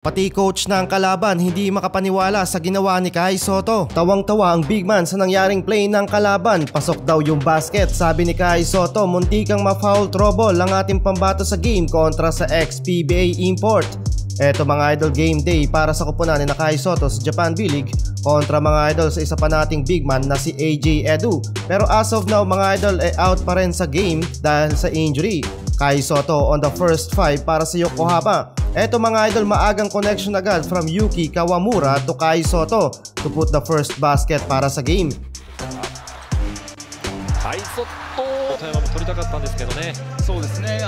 Pati coach ng kalaban hindi makapaniwala sa ginawa ni Kai Sotto. Tawang-tawa ang big man sa nangyaring play ng kalaban. Pasok daw yung basket. Sabi ni Kai Sotto, muntikang ma-foul trouble ang ating pambato sa game kontra sa ex-PBA import. Eto mga idol, game day para sa kupunan ni Kai Sotto sa Japan B-League kontra mga idol sa isa pa nating big man na si AJ Edu. Pero as of now mga idol out pa rin sa game dahil sa injury. Kai Sotto on the first 5 para sa Yokohama. Eto mga idol, maagang connection agad from Yuki Kawamura to Kai Sotto to put the first basket para sa game. Kai Sotto タイムも取りたかったんですけどね。そうですね。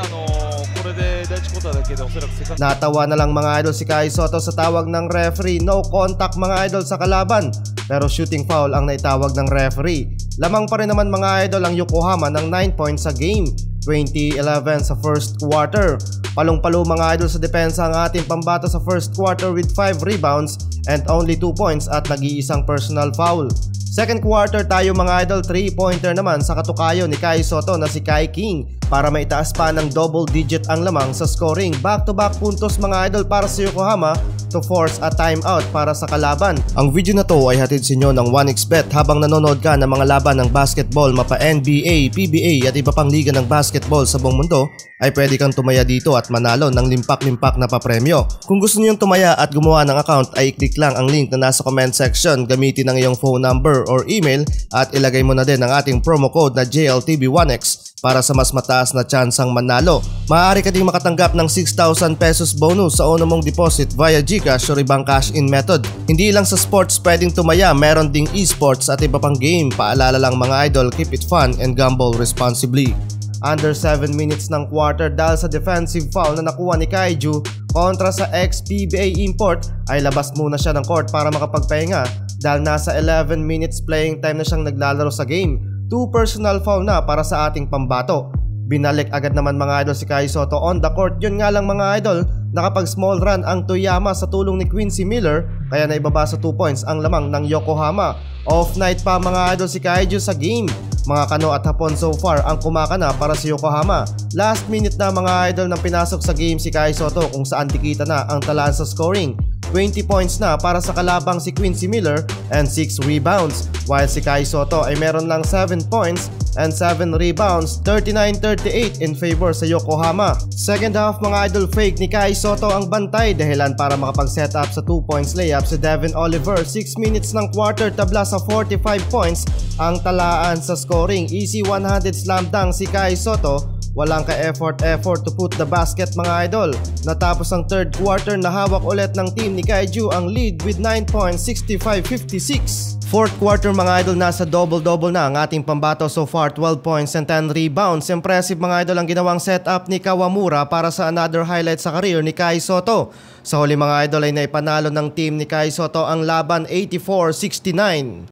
これで第1クォーターだけでおそらくセカンド。 Natawa na lang mga idol si Kai Sotto sa tawag ng referee. No contact mga idol sa kalaban, pero shooting foul ang naitawag ng referee. Lamang pa rin naman mga idol ang Yokohama ng 9 points sa game. 20-11 sa first quarter. Palong-palo mga idol sa depensa ang ating pambato sa first quarter with 5 rebounds and only 2 points at nag-iisang personal foul. Second quarter tayo mga idol, 3-pointer naman sa katukayo ni Kai Sotto na si Kai King para maitaas pa ng double digit ang lamang sa scoring. Back-to-back puntos mga idol para sa Yokohama to force a timeout para sa kalaban. Ang video na to ay hatid sa inyo ng 1xBet. Habang nanonood ka ng mga laban ng basketball, mapa NBA, PBA at iba pang liga ng basketball sa buong mundo, ay pwede kang tumaya dito at manalo ng limpak-limpak na papremyo. Kung gusto niyong tumaya at gumawa ng account ay i-click lang ang link na nasa comment section, gamitin ang iyong phone number or email at ilagay mo na din ang ating promo code na JLTV1X para sa mas mataas na tsansang manalo. Maaari ka ding makatanggap ng 6,000 pesos bonus sa una mong deposit via GCash or ibang cash-in method. Hindi lang sa sports pwedeng tumaya, meron ding esports at iba pang game. Paalala lang mga idol, keep it fun and gamble responsibly. Under 7 minutes ng quarter dahil sa defensive foul na nakuha ni Kaiju kontra sa ex-PBA import ay labas muna siya ng court para makapagpahinga dahil nasa 11 minutes playing time na siyang naglalaro sa game. 2 personal foul na para sa ating pambato. Binalik agad naman mga idol si Kai Sotto on the court. Yun nga lang mga idol, nakapag small run ang Toyama sa tulong ni Quincy Miller kaya naibaba sa 2 points ang lamang ng Yokohama. Off night pa mga idol si Kaiju sa game. Mga Kano at Hapon so far ang kumakana para sa Yokohama. Last minute na mga idol nang pinasok sa game si Kai Sotto kung saan dikita na ang talaan sa scoring. 20 points na para sa kalabang si Quincy Miller and 6 rebounds, while si Kai Sotto ay meron lang 7 points and 7 rebounds, 39-38 in favor sa Yokohama. Second half mga idol, fake ni Kai Sotto ang bantay dahilan para makapag-set up sa 2 points layup si Devin Oliver. 6 minutes ng quarter, tabla sa 45 points ang talaan sa scoring. Easy 100 slam dunk si Kai Sotto. Walang ka-effort to put the basket mga idol. Natapos ang third quarter, nahawak ulit ng team ni Kaiju ang lead with 9 points, 65-56. Fourth quarter mga idol, nasa double-double na ang ating pambato so far, 12 points and 10 rebounds. Impressive mga idol ang ginawang setup ni Kawamura para sa another highlight sa career ni Kai Sotto. Sa huli mga idol ay naipanalo ng team ni Kai Sotto ang laban 84-69.